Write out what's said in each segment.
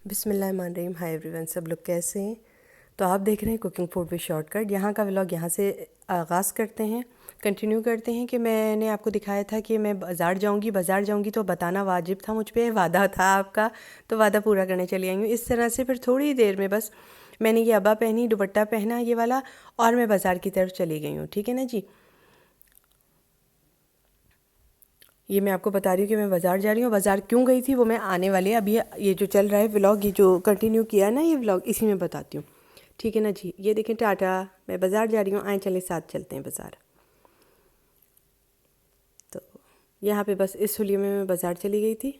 بسم اللہ الرحمن الرحیم. ہائی ایوری ون، سب لوگ کیسے ہیں؟ تو آپ دیکھ رہے ہیں cooking food with shortcut. یہاں کا ولاگ یہاں سے آغاز کرتے ہیں، کنٹینیو کرتے ہیں کہ میں نے آپ کو دکھایا تھا کہ میں بازار جاؤں گی تو بتانا واجب تھا مجھ پہ، وعدہ تھا آپ کا، تو وعدہ پورا کرنے چلی آئی ہوں. اس طرح سے پھر تھوڑی دیر میں بس میں نے یہ ابا پہنی، دوپٹہ پہنا یہ والا، اور میں بازار کی طرف چلی گئی ہوں. ٹھیک ہے نا جی. یہ میں آپ کو بتا رہی ہوں کہ میں بازار جا رہی ہوں. بازار کیوں گئی تھی وہ میں آنے والی اب یہ جو چل رہا ہے ولاگ، یہ جو کنٹینیو کیا ہے نا یہ ولاگ، اسی میں بتاتی ہوں. ٹھیک ہے نا جی. یہ دیکھیں ٹاٹا، میں بازار جا رہی ہوں، آئیں چلے ساتھ چلتے ہیں بازار. تو یہاں پہ بس اس حلیے میں بازار چلی گئی تھی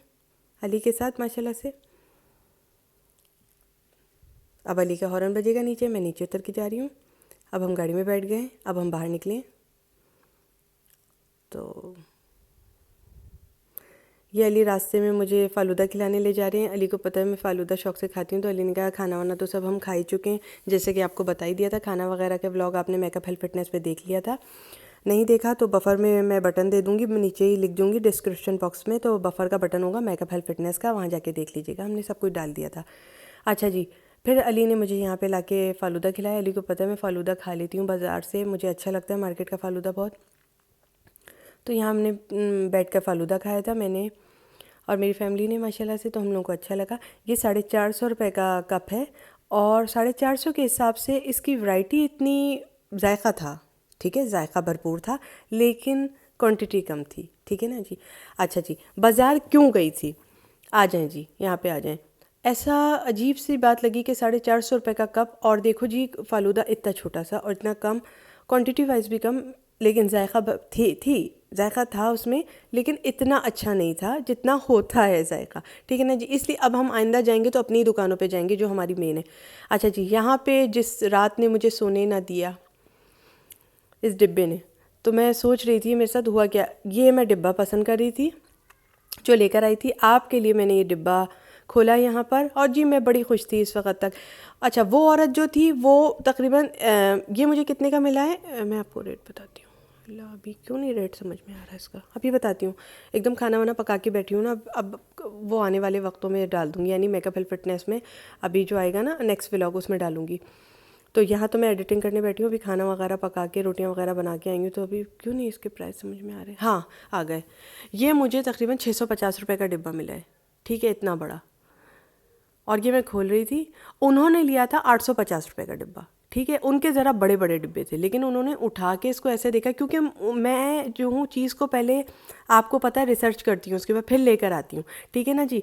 علی کے ساتھ ماشاءاللہ سے. اب علی کا ہارن بجے گا نیچے، میں نیچے اتر کے جا رہی ہوں. اب ہم گاڑی میں بیٹھ گئے، اب ہم باہر نکلیں. تو یہ علی راستے میں مجھے فالودہ کھلانے لے جا رہے ہیں. علی کو پتہ ہے میں فالودہ شوق سے کھاتی ہوں، تو علی نے کہا کھانا وانا تو سب ہم کھا ہی چکے ہیں، جیسے کہ آپ کو بتا ہی دیا تھا. کھانا وغیرہ کے ولاگ آپ نے میک اپ ہیلتھ فٹنس پہ دیکھ لیا تھا. نہیں دیکھا تو بفر میں بٹن دے دوں گی، نیچے ہی لکھ دوں گی ڈسکرپشن باکس میں، تو بفر کا بٹن ہوگا میک اپ ہیلتھ فٹنس کا، وہاں جا کے دیکھ لیجیے گا، ہم نے سب کچھ ڈال دیا تھا. اچھا جی. پھر علی نے مجھے یہاں پہ لا کے فالودہ کھلایا. علی کو پتہ ہے میں فالودہ کھا لیتی ہوں بازار سے، مجھے اچھا لگتا ہے مارکیٹ کا فالودہ بہت. تو یہاں ہم نے بیٹھ کر فالودہ کھایا تھا میں نے اور میری فیملی نے ماشاءاللہ سے، تو ہم لوگوں کو اچھا لگا. یہ 450 روپے کا کپ ہے، اور 450 کے حساب سے اس کی ورائٹی اتنی، ذائقہ تھا، ٹھیک ہے، ذائقہ بھرپور تھا، لیکن کوانٹٹی کم تھی. ٹھیک ہے نا جی. اچھا جی، بازار کیوں گئی تھی؟ آ جائیں جی، یہاں پہ آ جائیں. ایسا عجیب سی بات لگی کہ 450 روپے کا کپ، اور دیکھو جی فالودہ اتنا چھوٹا سا اور اتنا کم، کوانٹٹی وائز بھی کم، لیکن ذائقہ تھی ذائقہ تھا اس میں، لیکن اتنا اچھا نہیں تھا جتنا ہوتا ہے ذائقہ. ٹھیک ہے نا جی. اس لیے اب ہم آئندہ جائیں گے تو اپنی دکانوں پہ جائیں گے جو ہماری مین ہے. اچھا جی. یہاں پہ جس رات نے مجھے سونے نہ دیا اس ڈبے نے، تو میں سوچ رہی تھی میرے ساتھ ہوا کیا. یہ میں ڈبہ پسند کر رہی تھی جو لے کر آئی تھی آپ کے لیے، میں نے یہ ڈبہ کھولا یہاں پر، اور جی میں بڑی خوش تھی اس وقت تک. اچھا، وہ عورت جو تھی وہ تقریباً یہ مجھے کتنے کا ملا ہے، میں آپ کو ریٹ بتاتی ہوں. اللہ، ابھی کیوں نہیں ریٹ سمجھ میں آ رہا ہے اس کا، ابھی بتاتی ہوں. ایک دم کھانا وانا پکا کے بیٹھی ہوں نا، اب وہ آنے والے وقتوں میں ڈال دوں گی، یعنی میک اپ ہیلتھ فٹنس میں ابھی جو آئے گا نا نیکسٹ ولاگ، اس میں ڈالوں گی. تو یہاں تو میں ایڈیٹنگ کرنے بیٹھی ہوں، ابھی کھانا وغیرہ پکا کے روٹیاں وغیرہ بنا کے آئی ہوں، تو ابھی کیوں نہیں اس کے پرائس سمجھ میں آ رہے. ہاں آ گئے. یہ مجھے تقریباً 650 روپے کا ڈبہ ملا ہے. ٹھیک ہے، اتنا بڑا. اور یہ میں کھول رہی تھی، انہوں نے لیا تھا 850 روپے کا ڈبہ. ٹھیک ہے، ان کے ذرا بڑے بڑے ڈبے تھے، لیکن انہوں نے اٹھا کے اس کو ایسے دیکھا، کیونکہ میں جو ہوں چیز کو پہلے آپ کو پتہ ہے ریسرچ کرتی ہوں، اس کے بعد پھر لے کر آتی ہوں. ٹھیک ہے نا جی.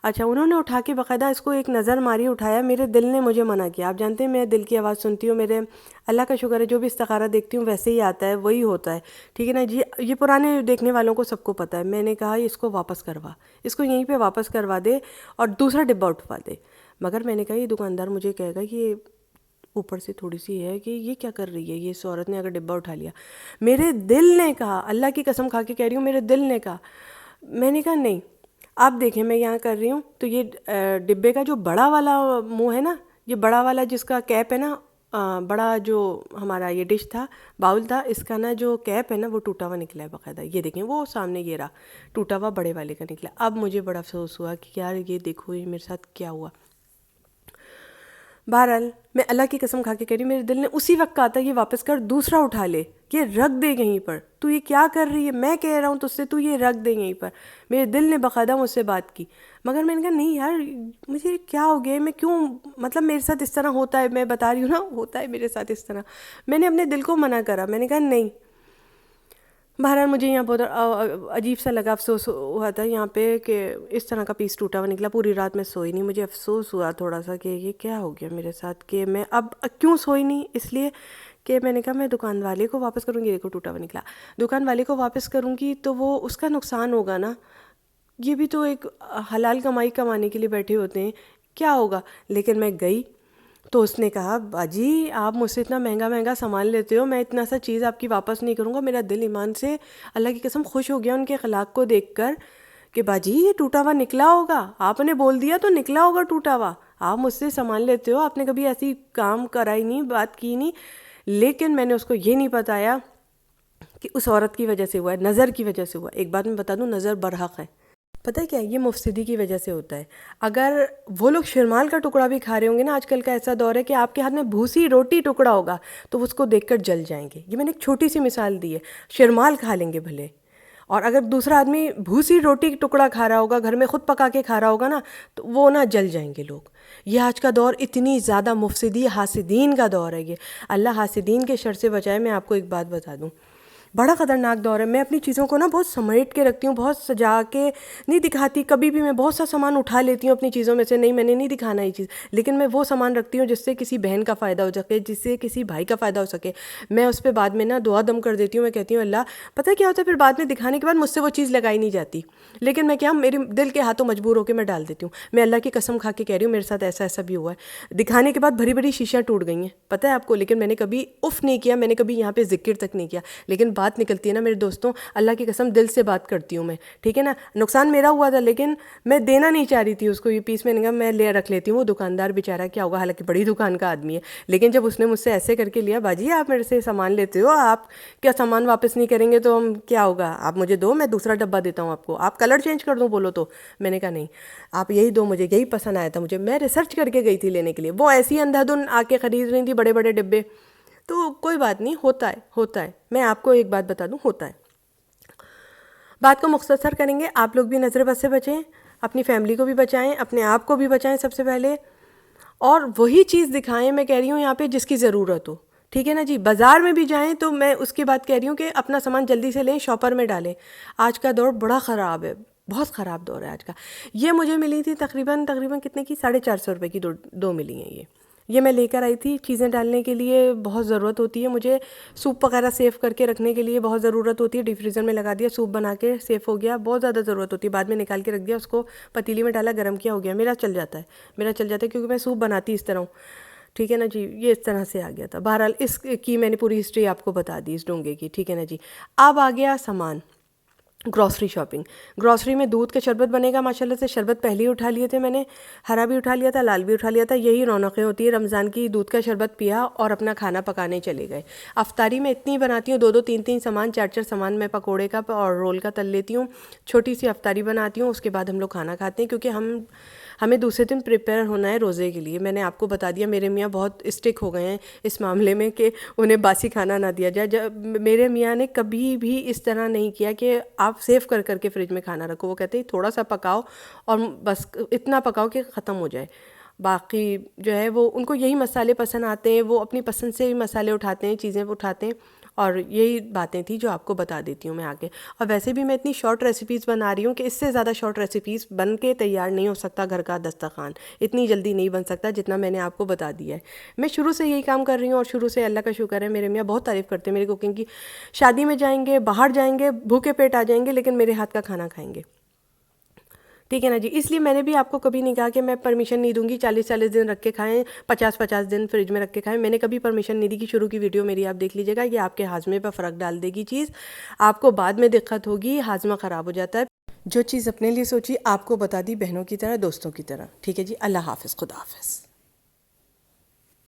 اچھا، انہوں نے اٹھا کے باقاعدہ اس کو ایک نظر ماری، اٹھایا. میرے دل نے مجھے منع کیا. آپ جانتے ہیں میں دل کی آواز سنتی ہوں، میرے اللہ کا شکر ہے جو بھی استخارہ دیکھتی ہوں ویسے ہی آتا ہے، وہی ہوتا ہے. ٹھیک ہے نا جی. یہ پرانے دیکھنے والوں کو سب کو پتہ ہے. میں نے کہا اس کو واپس کروا، اس کو یہیں پہ واپس کروا دے اور دوسرا ڈبہ اٹھوا دے. مگر میں نے کہا یہ دکاندار مجھے کہے گا کہ اوپر سے تھوڑی سی ہے کہ یہ کیا کر رہی ہے یہ اس عورت نے اگر ڈبہ اٹھا لیا. میرے دل نے کہا، اللہ کی قسم کھا کے کہہ رہی ہوں، میرے دل نے کہا. میں نے کہا نہیں. آپ دیکھیں میں یہاں کر رہی ہوں، تو یہ ڈبے کا جو بڑا والا منہ ہے نا، یہ بڑا والا جس کا کیپ ہے نا، بڑا جو ہمارا یہ ڈش تھا، باؤل تھا، اس کا نا جو کیپ ہے نا وہ ٹوٹا ہوا نکلا ہے باقاعدہ. یہ دیکھیں وہ سامنے یہ رہا ٹوٹا ہوا بڑے والے کا نکلا. اب مجھے بڑا افسوس ہوا کہ یار یہ دیکھو یہ میرے ساتھ کیا ہوا. بہرحال میں اللہ کی قسم کھا کے کہہ رہی ہوں، میرے دل نے اسی وقت کہا تھا یہ واپس کر، دوسرا اٹھا لے، یہ رکھ دے یہیں پر. تو یہ کیا کر رہی ہے، میں کہہ رہا ہوں تجھ سے تو یہ رکھ دے یہیں پر. میرے دل نے باقاعدہ مجھ سے بات کی، مگر میں نے کہا نہیں یار مجھے کیا ہو گیا، میں کیوں، مطلب میرے ساتھ اس طرح ہوتا ہے، میں بتا رہی ہوں نا ہوتا ہے میرے ساتھ اس طرح. میں نے اپنے دل کو منع کرا، میں نے کہا نہیں. بہرحال مجھے یہاں بہت عجیب سا لگا، افسوس ہوا تھا یہاں پہ کہ اس طرح کا پیس ٹوٹا ہوا نکلا. پوری رات میں سوئی نہیں، مجھے افسوس ہوا تھوڑا سا کہ یہ کیا ہو گیا میرے ساتھ، کہ میں اب کیوں سوئی نہیں، اس لیے کہ میں نے کہا میں دکان والے کو واپس کروں گی. دیکھو ٹوٹا ہوا نکلا، دکان والے کو واپس کروں گی تو وہ اس کا نقصان ہوگا نا. یہ بھی تو ایک حلال کمائی کمانے کے لیے بیٹھے ہوتے ہیں، کیا ہوگا. لیکن میں گئی تو اس نے کہا باجی آپ مجھ سے اتنا مہنگا مہنگا سامان لیتے ہو، میں اتنا سا چیز آپ کی واپس نہیں کروں گا. میرا دل ایمان سے اللہ کی قسم خوش ہو گیا ان کے اخلاق کو دیکھ کر کہ باجی یہ ٹوٹا ہوا نکلا ہوگا، آپ نے بول دیا تو نکلا ہوگا ٹوٹا ہوا. آپ مجھ سے سامان لیتے ہو، آپ نے کبھی ایسی کام کرا ہی نہیں، بات کی نہیں. لیکن میں نے اس کو یہ نہیں بتایا کہ اس عورت کی وجہ سے ہوا ہے، نظر کی وجہ سے ہوا. ایک بات میں بتا دوں، نظر برحق ہے. پتہ ہے کیا ہے، یہ مفسدی کی وجہ سے ہوتا ہے. اگر وہ لوگ شرمال کا ٹکڑا بھی کھا رہے ہوں گے نا، آج کل کا ایسا دور ہے کہ آپ کے ہاتھ میں بھوسی روٹی ٹکڑا ہوگا تو اس کو دیکھ کر جل جائیں گے. یہ میں نے ایک چھوٹی سی مثال دی ہے. شرمال کھا لیں گے بھلے، اور اگر دوسرا آدمی بھوسی روٹی ٹکڑا کھا رہا ہوگا، گھر میں خود پکا کے کھا رہا ہوگا نا، تو وہ نہ جل جائیں گے لوگ. یہ آج کا دور اتنی زیادہ مفسدی حاسدین کا دور ہے. یہ اللہ حاسدین کے شر سے بچائے. میں آپ کو ایک بات بتا دوں، بڑا خطرناک دور ہے. میں اپنی چیزوں کو نا بہت سمیٹ کے رکھتی ہوں، بہت سجا کے نہیں دکھاتی. کبھی بھی میں بہت سا سامان اٹھا لیتی ہوں اپنی چیزوں میں سے، نہیں میں نے نہیں دکھانا یہ چیز، لیکن میں وہ سامان رکھتی ہوں جس سے کسی بہن کا فائدہ ہو سکے، جس سے کسی بھائی کا فائدہ ہو سکے. میں اس پہ بعد میں نا دعا دم کر دیتی ہوں. میں کہتی ہوں اللہ، پتہ کیا ہوتا ہے پھر بعد میں دکھانے کے بعد مجھ سے وہ چیز لگائی نہیں جاتی، لیکن میں کیا میرے دل کے ہاتھوں مجبور ہو کے میں ڈال دیتی ہوں. میں اللہ کی قسم کھا کے کہہ رہی ہوں، میرے ساتھ ایسا ایسا بھی ہوا ہے. دکھانے کے بعد بھری بھری شیشیاں ٹوٹ گئی ہیں، پتہ ہے آپ کو، لیکن میں نے کبھی اف نہیں کیا، میں نے کبھی یہاں پہ ذکر تک نہیں کیا. لیکن بات نکلتی ہے نا میرے دوستوں، اللہ کی قسم دل سے بات کرتی ہوں میں، ٹھیک ہے نا. نقصان میرا ہوا تھا لیکن میں دینا نہیں چاہ رہی تھی اس کو یہ پیس. میں نے کہا میں لے رکھ لیتی ہوں. وہ دکاندار بیچارہ کیا ہوگا، حالانکہ بڑی دکان کا آدمی ہے، لیکن جب اس نے مجھ سے ایسے کر کے لیا، باجی آپ میرے سے سامان لیتے ہو، آپ کیا سامان واپس نہیں کریں گے تو ہم کیا ہوگا، آپ مجھے دو، میں دوسرا ڈبہ دیتا ہوں آپ کو، آپ کلر چینج کر دو بولو تو. میں نے کہا نہیں، آپ یہی دو، مجھے یہی پسند آیا تھا مجھے. میں ریسرچ کر کے گئی تھی لینے کے لیے، وہ ایسی اندھا دھن آ کے خرید رہی تھی بڑے بڑے ڈبے. تو کوئی بات نہیں، ہوتا ہے ہوتا ہے. میں آپ کو ایک بات بتا دوں، ہوتا ہے. بات کو مختصر کریں گے، آپ لوگ بھی نظر بد سے بچیں، اپنی فیملی کو بھی بچائیں، اپنے آپ کو بھی بچائیں سب سے پہلے، اور وہی چیز دکھائیں. میں کہہ رہی ہوں یہاں پہ جس کی ضرورت ہو، ٹھیک ہے نا جی. بازار میں بھی جائیں تو میں اس کی بات کہہ رہی ہوں کہ اپنا سامان جلدی سے لیں، شاپر میں ڈالیں. آج کا دور بڑا خراب ہے، بہت خراب دور ہے آج کا. یہ مجھے ملی تھی تقریباً کتنے کی، 450 روپے کی دو ملی ہیں. یہ میں لے کر آئی تھی چیزیں ڈالنے کے لیے. بہت ضرورت ہوتی ہے مجھے، سوپ وغیرہ سیو کر کے رکھنے کے لیے بہت ضرورت ہوتی ہے. ڈی فریزر میں لگا دیا، سوپ بنا کے سیف ہو گیا. بہت زیادہ ضرورت ہوتی ہے. بعد میں نکال کے رکھ دیا، اس کو پتیلی میں ڈالا، گرم کیا، ہو گیا. میرا چل جاتا ہے کیونکہ میں سوپ بناتی اس طرح ہوں، ٹھیک ہے نا جی. یہ اس طرح سے آ گیا تھا. بہرحال اس کی میں نے پوری ہسٹری آپ کو بتا دی اس ڈونگے کی، ٹھیک ہے نا جی. اب آ گیا سامان، گروسری شاپنگ. گروسری میں دودھ کا شربت بنے گا ماشاءاللہ سے. شربت پہلے ہی اٹھا لیے تھے میں نے، ہرا بھی اٹھا لیا تھا، لال بھی اٹھا لیا تھا. یہی رونقیں ہوتی ہیں رمضان کی. دودھ کا شربت پیا اور اپنا کھانا پکانے چلے گئے. افطاری میں اتنی بناتی ہوں، 2 3 سامان، 4 سامان میں پکوڑے کا اور رول کا تل لیتی ہوں. چھوٹی سی افطاری بناتی ہوں، اس کے بعد ہم لوگ کھانا کھاتے ہیں، کیونکہ ہمیں دوسرے دن پریپیئر ہونا ہے روزے کے لیے. میں نے آپ کو بتا دیا، میرے میاں بہت اسٹک ہو گئے ہیں اس معاملے میں کہ انہیں باسی کھانا نہ دیا جائے. میرے میاں نے کبھی بھی اس طرح نہیں کیا کہ آپ سیو کر کے فریج میں کھانا رکھو. وہ کہتے ہیں تھوڑا سا پکاؤ اور بس اتنا پکاؤ کہ ختم ہو جائے. باقی جو ہے وہ ان کو یہی مسالے پسند آتے ہیں، وہ اپنی پسند سے بھی مسالے اٹھاتے ہیں، چیزیں اٹھاتے ہیں. اور یہی باتیں تھیں جو آپ کو بتا دیتی ہوں میں آگے. اور ویسے بھی میں اتنی شارٹ ریسیپیز بنا رہی ہوں کہ اس سے زیادہ شارٹ ریسیپیز بن کے تیار نہیں ہو سکتا گھر کا دسترخوان. اتنی جلدی نہیں بن سکتا جتنا میں نے آپ کو بتا دیا ہے. میں شروع سے یہی کام کر رہی ہوں اور شروع سے اللہ کا شکر ہے میرے میاں بہت تعریف کرتے ہیں میری کوکنگ کی. شادی میں جائیں گے، باہر جائیں گے، بھوکے پیٹ آ جائیں گے، لیکن میرے ہاتھ کا کھانا کھائیں گے، ٹھیک ہے نا جی. اس لیے میں نے بھی آپ کو کبھی نہیں کہا کہ میں پرمیشن نہیں دوں گی 40 دن رکھ کے کھائیں، 50 دن فریج میں رکھ کے کھائیں. میں نے کبھی پرمیشن نہیں دی. کہ شروع کی ویڈیو میری آپ دیکھ لیجیے گا، یہ آپ کے ہاضمے پہ فرق ڈال دے گی چیز. آپ کو بعد میں دقت ہوگی، ہاضمہ خراب ہو جاتا ہے. جو چیز اپنے لیے سوچی آپ کو بتا دی، بہنوں کی طرح، دوستوں کی طرح، ٹھیک ہے جی. اللہ حافظ، خدا حافظ.